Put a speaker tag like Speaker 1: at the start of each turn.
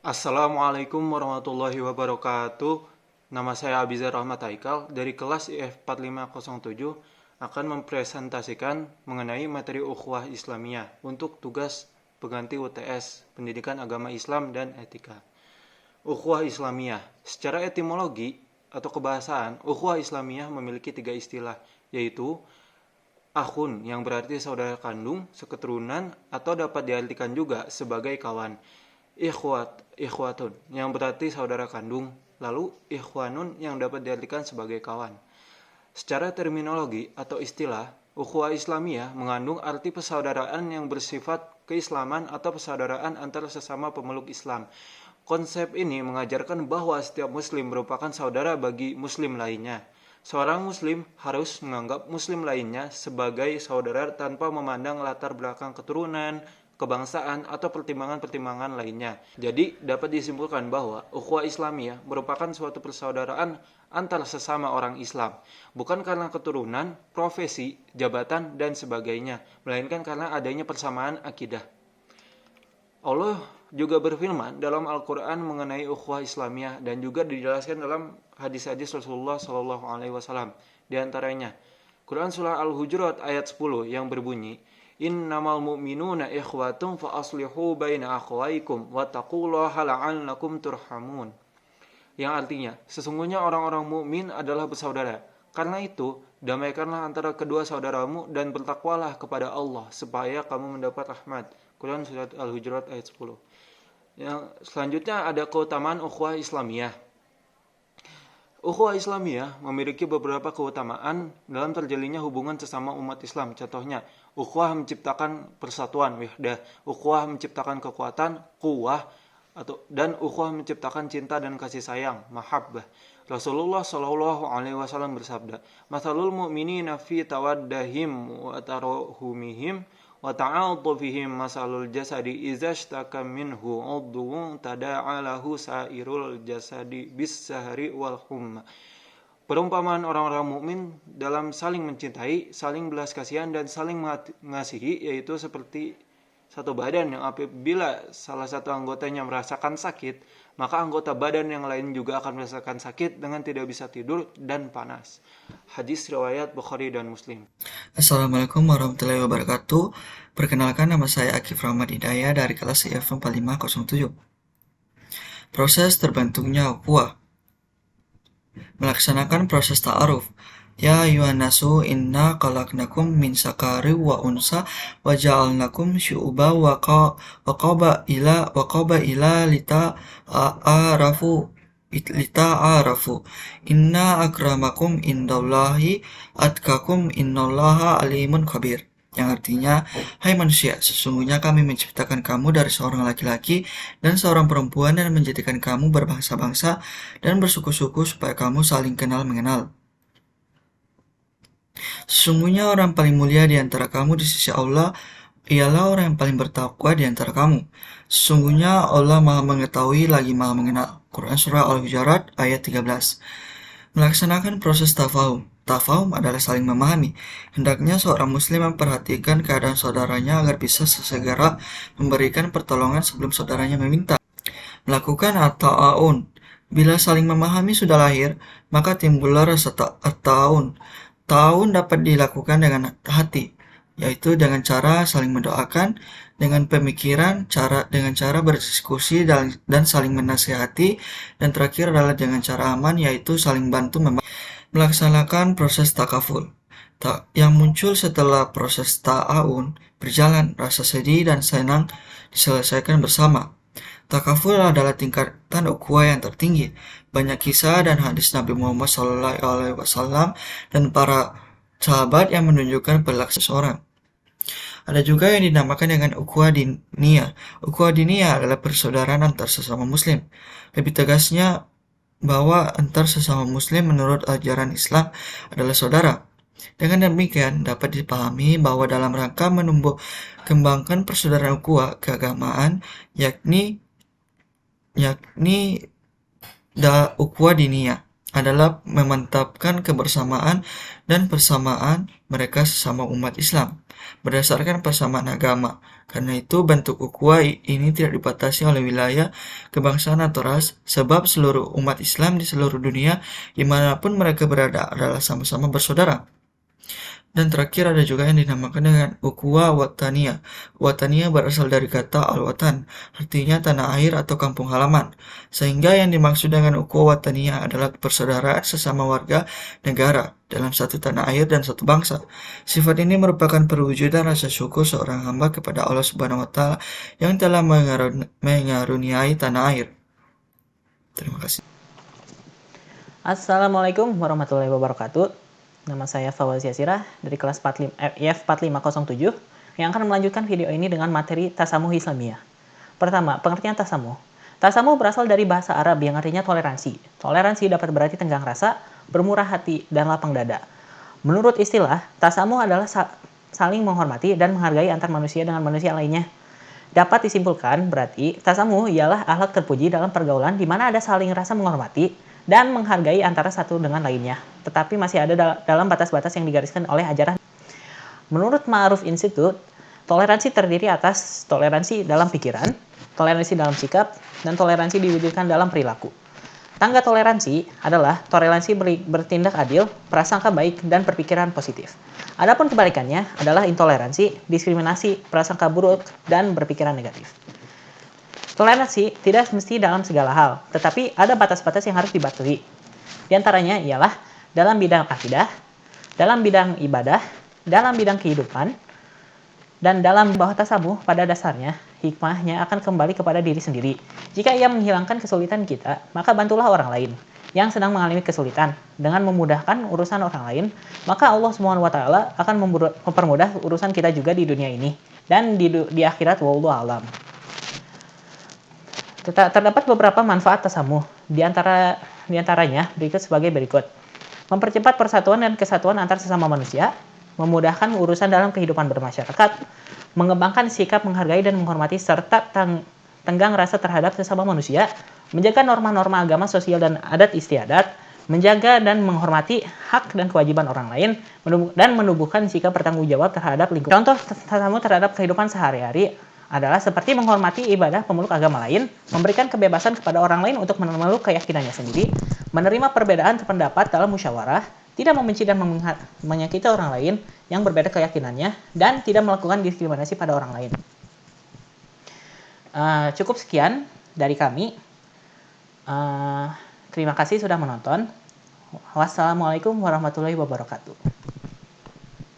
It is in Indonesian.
Speaker 1: Assalamualaikum warahmatullahi wabarakatuh. Nama saya Abizar Rahmat Haikal dari kelas IF 4507 akan mempresentasikan mengenai materi ukhuwah Islamiyah untuk tugas pengganti UTS, Pendidikan Agama Islam dan Etika. Ukhuwah Islamiyah. Secara etimologi atau kebahasaan, ukhuwah Islamiyah memiliki 3 istilah, yaitu akhun yang berarti saudara kandung, seketurunan, atau dapat diartikan juga sebagai kawan. Ikhwatun yang berarti saudara kandung, lalu ikhwanun yang dapat diartikan sebagai kawan. Secara terminologi atau istilah, ukhuwah Islamiyah mengandung arti persaudaraan yang bersifat keislaman atau persaudaraan antara sesama pemeluk Islam. Konsep ini mengajarkan bahwa setiap muslim merupakan saudara bagi muslim lainnya. Seorang muslim harus menganggap muslim lainnya sebagai saudara tanpa memandang latar belakang keturunan, kebangsaan, atau pertimbangan-pertimbangan lainnya. Jadi, dapat disimpulkan bahwa ukhuwah Islamiyah merupakan suatu persaudaraan antar sesama orang Islam, bukan karena keturunan, profesi, jabatan, dan sebagainya, melainkan karena adanya persamaan akidah. Allah juga berfirman dalam Al-Quran mengenai ukhuwah Islamiyah dan juga dijelaskan dalam hadis-hadis Rasulullah SAW. Di antaranya, Quran Surah Al-Hujurat ayat 10 yang berbunyi, Innamal mu'minuna ikhwatum fa aslihu baina akhwaikum wattaqullaha la'allakum turhamun. Yang artinya, sesungguhnya orang-orang mukmin adalah bersaudara. Karena itu, damaikanlah antara kedua saudaramu dan bertakwalah kepada Allah supaya kamu mendapat rahmat. Quran Surat Al-Hujurat ayat 10. Yang selanjutnya ada keutamaan ukhuwah Islamiyah. Ukhuwah Islamiyah memiliki beberapa keutamaan dalam terjalinnya hubungan sesama umat Islam. Contohnya, ukhuwah menciptakan persatuan, wihdah. Ukhuwah menciptakan kekuatan, quwwah, dan ukhuwah menciptakan cinta dan kasih sayang, mahabbah. Rasulullah SAW bersabda, "Matsalul mu'minina fi tawaddahim wa tarahumihim wa ta'atufihim masalul jasadi idza ishtaka minhu 'udwun tada'a lahu sa'irul jasadi bis-sahri wal humma." Perumpamaan orang-orang mukmin dalam saling mencintai, saling belas kasihan, dan saling mengasihi yaitu seperti satu badan yang apabila salah satu anggotanya merasakan sakit, maka anggota badan yang lain juga akan merasakan sakit dengan tidak bisa tidur dan panas. Hadis riwayat Bukhari dan Muslim.
Speaker 2: Assalamualaikum warahmatullahi wabarakatuh. Perkenalkan, nama saya Akif Rahmat Hidayah dari kelas IF 4507. Proses terbentuknya ukhuwah. Melaksanakan proses ta'aruf. Ya ayuhan nasu inna khalaqnakum min sakari wa unsa wa ja'alnakum syu'uba wa qabaila lita'arafu inna akramakum indallahi atkakum innallaha alimun khabir. Yang artinya, hai manusia, sesungguhnya kami menciptakan kamu dari seorang laki-laki dan seorang perempuan dan menjadikan kamu berbangsa-bangsa dan bersuku-suku supaya kamu saling kenal mengenal. Sesungguhnya orang paling mulia di antara kamu di sisi Allah ialah orang yang paling bertakwa di antara kamu. Sesungguhnya Allah Maha Mengetahui lagi Maha Mengenal. Quran Surah Al-Hujurat ayat 13. Melaksanakan proses tafahum. Tafahum adalah saling memahami. Hendaknya seorang muslim memperhatikan keadaan saudaranya agar bisa sesegera memberikan pertolongan sebelum saudaranya meminta. Melakukan at-ta'awun. Bila saling memahami sudah lahir, maka timbullah rasa ta'awun. Ta'awun dapat dilakukan dengan hati, yaitu dengan cara saling mendoakan, dengan pemikiran, dengan cara berdiskusi dan saling menasihati, dan terakhir adalah dengan cara aman, yaitu saling bantu melaksanakan proses takaful. Yang muncul setelah proses ta'awun berjalan, rasa sedih dan senang diselesaikan bersama. Takaful adalah tingkatan ukhuwah yang tertinggi. Banyak kisah dan hadis Nabi Muhammad SAW dan para sahabat yang menunjukkan perilaku seseorang. Ada juga yang dinamakan dengan ukhuwah diniyah. Ukhuwah diniyah adalah persaudaraan antar sesama muslim. Lebih tegasnya bahwa antar sesama muslim menurut ajaran Islam adalah saudara. Dengan demikian dapat dipahami bahwa dalam rangka menumbuh kembangkan persaudaraan ukhuwah keagamaan yakni ukhuwah diniyah, adalah memantapkan kebersamaan dan persamaan mereka sesama umat Islam berdasarkan persamaan agama. Karena itu bentuk ukhuwah ini tidak dibatasi oleh wilayah, kebangsaan atau ras, sebab seluruh umat Islam di seluruh dunia dimanapun mereka berada adalah sama-sama bersaudara. Dan terakhir ada juga yang dinamakan dengan ukhuwah wataniyah. Wataniyah berasal dari kata al-watan, artinya tanah air atau kampung halaman. Sehingga yang dimaksud dengan ukhuwah wataniyah adalah persaudaraan sesama warga negara dalam satu tanah air dan satu bangsa. Sifat ini merupakan perwujudan rasa syukur seorang hamba kepada Allah Subhanahu wa taala yang telah mengaruniai tanah air. Terima kasih.
Speaker 3: Assalamualaikum warahmatullahi wabarakatuh. Nama saya Fawaz Yasirah dari kelas IF 4507 yang akan melanjutkan video ini dengan materi Tasamuh Islamiyah. Pertama, pengertian tasamuh. Tasamuh berasal dari bahasa Arab yang artinya toleransi. Toleransi dapat berarti tenggang rasa, bermurah hati, dan lapang dada. Menurut istilah, tasamuh adalah saling menghormati dan menghargai antar manusia dengan manusia lainnya. Dapat disimpulkan berarti tasamuh ialah akhlak terpuji dalam pergaulan di mana ada saling rasa menghormati dan menghargai antara satu dengan lainnya, tetapi masih ada dalam batas-batas yang digariskan oleh ajaran. Menurut Ma'ruf Institute, toleransi terdiri atas toleransi dalam pikiran, toleransi dalam sikap, dan toleransi diwujudkan dalam perilaku. Tangga toleransi adalah toleransi bertindak adil, prasangka baik, dan berpikiran positif. Adapun kebalikannya adalah intoleransi, diskriminasi, prasangka buruk, dan berpikiran negatif. Toleransi tidak mesti dalam segala hal, tetapi ada batas-batas yang harus dipatuhi. Di antaranya ialah dalam bidang akidah, dalam bidang ibadah, dalam bidang kehidupan, dan dalam bahwa tasamuh pada dasarnya, hikmahnya akan kembali kepada diri sendiri. Jika ia menghilangkan kesulitan kita, maka bantulah orang lain yang sedang mengalami kesulitan. Dengan memudahkan urusan orang lain, maka Allah SWT akan mempermudah urusan kita juga di dunia ini dan di akhirat. Wallahu a'lam. Terdapat beberapa manfaat tasamuh, di antaranya berikut sebagai berikut. Mempercepat persatuan dan kesatuan antar sesama manusia, memudahkan urusan dalam kehidupan bermasyarakat, mengembangkan sikap menghargai dan menghormati serta tenggang rasa terhadap sesama manusia, menjaga norma-norma agama sosial dan adat istiadat, menjaga dan menghormati hak dan kewajiban orang lain, dan menumbuhkan sikap bertanggung jawab terhadap lingkungan. Contoh tasamuh terhadap kehidupan sehari-hari adalah seperti menghormati ibadah pemeluk agama lain, memberikan kebebasan kepada orang lain untuk memeluk keyakinannya sendiri, menerima perbedaan pendapat dalam musyawarah, tidak membenci dan menyakiti orang lain yang berbeda keyakinannya, dan tidak melakukan diskriminasi pada orang lain. Cukup sekian dari kami. Terima kasih sudah menonton. Wassalamualaikum warahmatullahi wabarakatuh.